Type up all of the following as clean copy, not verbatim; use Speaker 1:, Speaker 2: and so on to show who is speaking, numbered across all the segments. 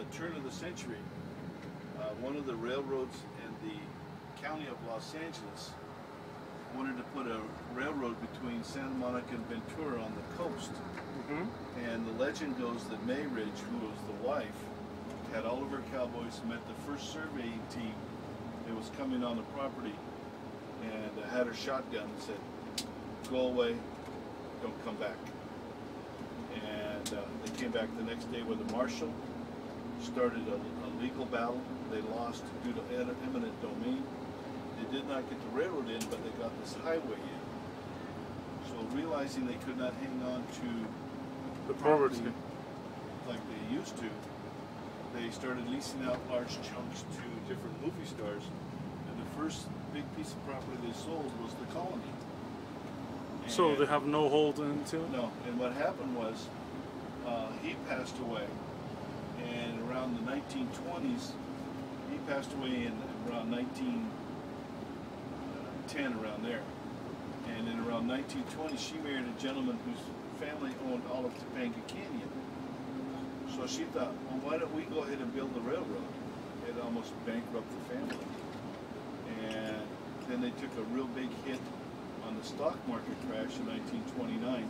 Speaker 1: the turn of the century, one of the railroads in the county of Los Angeles wanted to put a railroad between Santa Monica and Ventura on the coast. And the legend goes that May Ridge, who was the wife, had all of her cowboys, met the first surveying team that was coming on the property, and had her shotgun and said, "Go away, don't come back." And they came back the next day with a marshal, started a legal battle. They lost due to eminent domain. They did not get the railroad in, but they got this highway in. So realizing they could not hang on to
Speaker 2: the property
Speaker 1: like they used to, they started leasing out large chunks to different movie stars. And the first big piece of property they sold was the Colony. And
Speaker 2: so they have no hold into it?
Speaker 1: No. And what happened was he passed away, and around the 1920s, he passed away in around 1910, around there. And in around 1920, she married a gentleman whose family owned all of Topanga Canyon. So she thought, well, why don't we go ahead and build the railroad? It almost bankrupted the family. And then they took a real big hit on the stock market crash in 1929.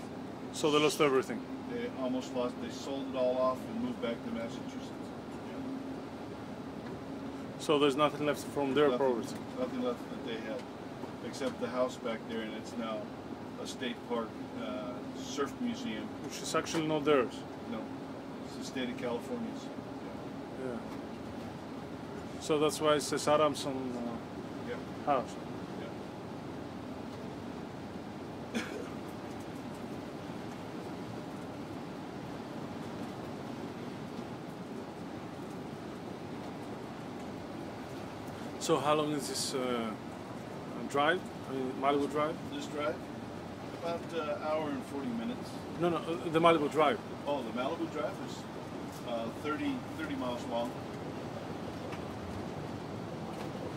Speaker 2: So they lost everything?
Speaker 1: They almost lost, they sold it all off and moved back to Massachusetts. Yeah.
Speaker 2: So there's nothing left from their property?
Speaker 1: Nothing left that they had, except the house back there, and it's now a state park, surf museum.
Speaker 2: Which is actually not theirs?
Speaker 1: No, it's the state of California's.
Speaker 2: Yeah. So that's why it says Adamson house. So how long is this drive? I mean, Malibu Drive?
Speaker 1: This drive? About an hour and 40 minutes.
Speaker 2: No, the Malibu Drive.
Speaker 1: Oh, the Malibu Drive is 30 miles long.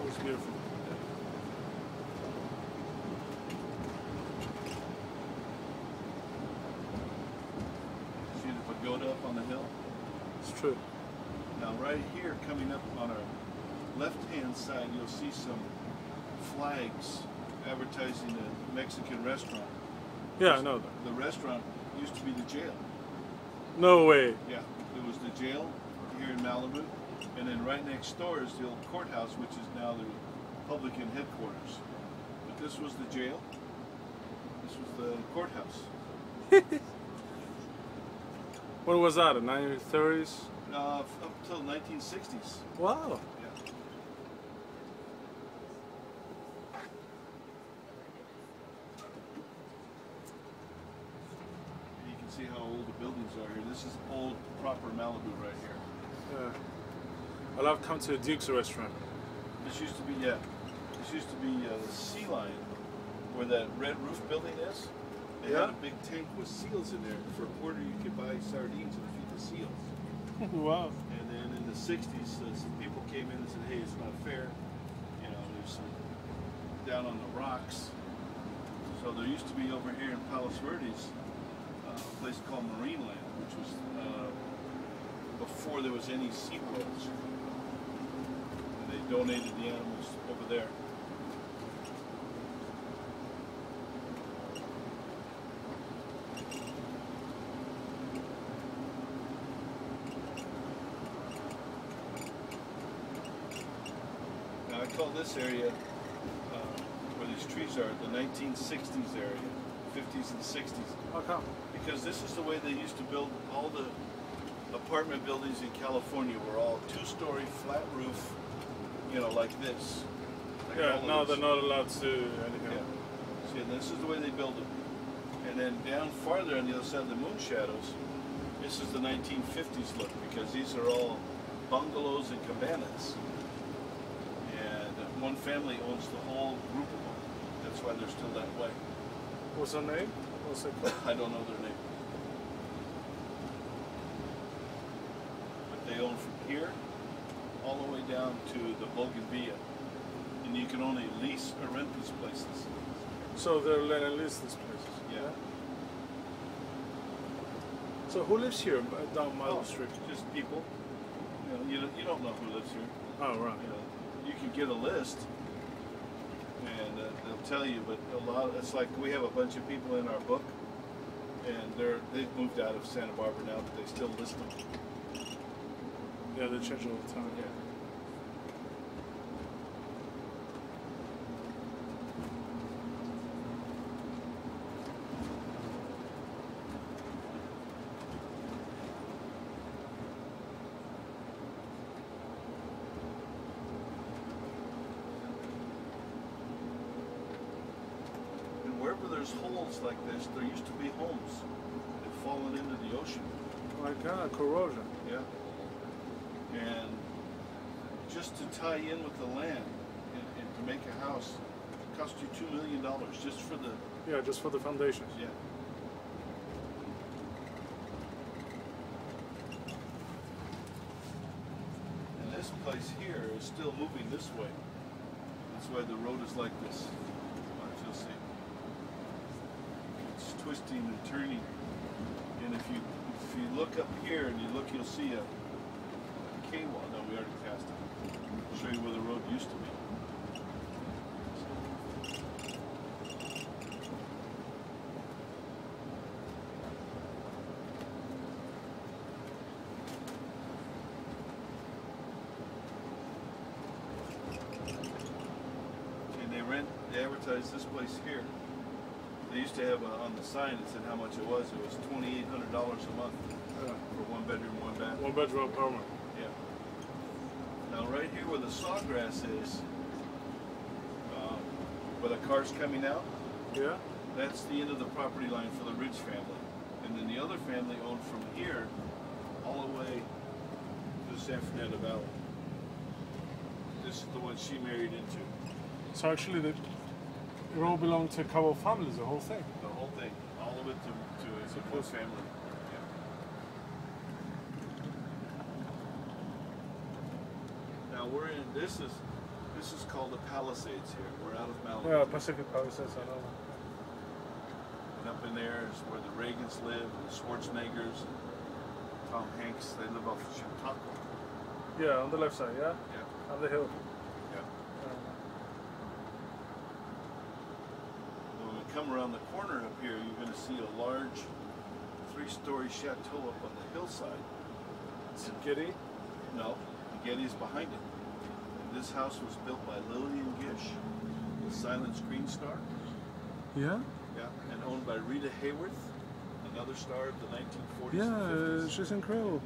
Speaker 2: It's beautiful.
Speaker 1: See the pagoda up on the hill?
Speaker 2: It's true.
Speaker 1: Now right here, coming up on our left-hand side, you'll see some flags advertising a Mexican restaurant.
Speaker 2: Yeah, I know that.
Speaker 1: The restaurant used to be the jail.
Speaker 2: No way.
Speaker 1: Yeah, it was the jail here in Malibu, and then right next door is the old courthouse, which is now the Republican headquarters. But this was the jail. This was the courthouse.
Speaker 2: What was that, the 1930s?
Speaker 1: Up till 1960s.
Speaker 2: Wow.
Speaker 1: See how old the buildings are here. This is old, proper Malibu right here.
Speaker 2: Yeah. I love come to the Duke's restaurant.
Speaker 1: This used to be, the Sea Lion, where that red roof building is. They had a big tank with seals in there. For a quarter, you could buy sardines and feed the seals.
Speaker 2: Wow.
Speaker 1: And then in the 60s, some people came in and said, hey, it's not fair. You know, there's some down on the rocks. So there used to be over here in Palos Verdes, a place called Marineland, which was before there was any SeaWorlds. And they donated the animals over there. Now I call this area, where these trees are, the 1960s area, 50s and 60s.
Speaker 2: How come?
Speaker 1: Because this is the way they used to build all the apartment buildings in California, were all two-story flat roof, you know, like this. Like
Speaker 2: Yeah, they're not allowed to do anything.
Speaker 1: Yeah. See, and this is the way they build them. And then down farther on the other side of the moon shadows, this is the 1950s look, because these are all bungalows and cabanas. And one family owns the whole group of them. That's why they're still that way.
Speaker 2: What's their name? What's it called?
Speaker 1: I don't know their name. But they own from here all the way down to the Bougainvillea. And you can only lease or rent these places.
Speaker 2: So they're letting lease these places?
Speaker 1: Yeah.
Speaker 2: So who lives here down Malibu Street?
Speaker 1: Just people. You You don't know who lives here.
Speaker 2: Oh, right.
Speaker 1: You can get a list, and they'll tell you. But it's like we have a bunch of people in our book, and they've moved out of Santa Barbara now, but they still list them.
Speaker 2: Yeah, they change all the time.
Speaker 1: Yeah. Wherever there's holes like this, there used to be homes. They've fallen into the ocean.
Speaker 2: My God, corrosion.
Speaker 1: Yeah. And just to tie in with the land and to make a house, it cost you $2 million just for the...
Speaker 2: Yeah, just for the foundations.
Speaker 1: Yeah. And this place here is still moving this way. That's why the road is like this. You'll see. It's twisting and turning. And if you look up here and you look, you'll see a K-wall. No, we already passed it. I'll show you where the road used to be. They advertised this place here. They used to have on the sign it said how much it was. It was $2,800 a month for 1 bedroom, 1 bath.
Speaker 2: 1 bedroom apartment.
Speaker 1: Yeah. Now right here where the sawgrass is, where the car's coming out,
Speaker 2: yeah,
Speaker 1: that's the end of the property line for the Ridge family. And then the other family owned from here all the way to the San Fernando Valley. This is the one she married into.
Speaker 2: So actually, it all belonged to a couple of families, the whole thing.
Speaker 1: The whole thing, all of it to one family. Yeah. Now we're in. This is called the Palisades here. We're out of Malibu.
Speaker 2: Yeah, Pacific Palisades, I know.
Speaker 1: And up in there is where the Reagans live, and the Schwarzeneggers, and Tom Hanks. They live off of Chautauqua.
Speaker 2: Yeah, on the left side. Yeah.
Speaker 1: Yeah.
Speaker 2: On the hill.
Speaker 1: Come around the corner up here, you're going to see a large 3-story chateau up on the hillside.
Speaker 2: It's Getty?
Speaker 1: No, the Getty is behind it. And this house was built by Lillian Gish, the silent screen star.
Speaker 2: Yeah?
Speaker 1: Yeah, and owned by Rita Hayworth, another star of the 1940s
Speaker 2: yeah,
Speaker 1: and 50s.
Speaker 2: She's incredible.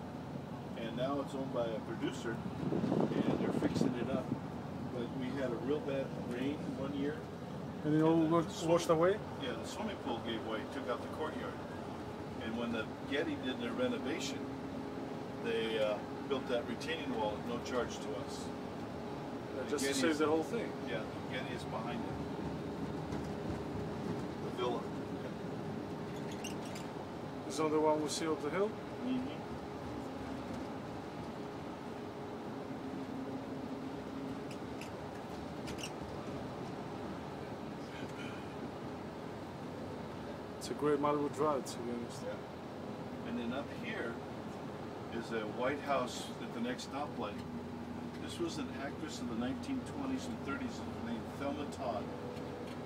Speaker 1: And now it's owned by a producer, and they're fixing it up. But we had a real bad rain one year.
Speaker 2: And it all washed away?
Speaker 1: Yeah, the swimming pool gave way, took out the courtyard. And when the Getty did their renovation, they built that retaining wall at no charge to us.
Speaker 2: Just to save the whole thing?
Speaker 1: Yeah, the Getty is behind it. The villa.
Speaker 2: Is that the one we see up the hill?
Speaker 1: Mm-hmm.
Speaker 2: It's a great Malibu Drive, to be honest.
Speaker 1: Yeah. And then up here is a White House at the next stoplight. This was an actress in the 1920s and 30s named Thelma Todd.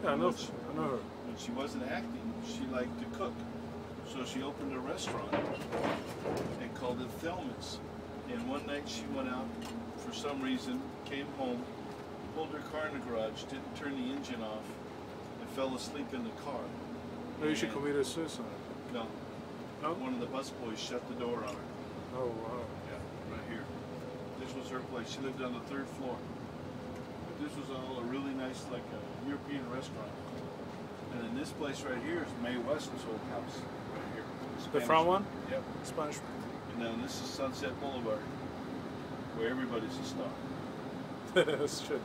Speaker 2: Yeah, I know her.
Speaker 1: When she wasn't acting, she liked to cook. So she opened a restaurant and called it Thelma's. And one night she went out for some reason, came home, pulled her car in the garage, didn't turn the engine off, and fell asleep in the car.
Speaker 2: Maybe she committed suicide.
Speaker 1: No.
Speaker 2: No?
Speaker 1: One of the busboys shut the door on her.
Speaker 2: Oh, wow.
Speaker 1: Yeah, right here. This was her place. She lived on the 3rd floor. But this was all a really nice, like a European restaurant. And then this place right here is Mae West's old house. Right here.
Speaker 2: The front one?
Speaker 1: Yep.
Speaker 2: Spanish.
Speaker 1: And then this is Sunset Boulevard, where everybody's a star.
Speaker 2: That's true.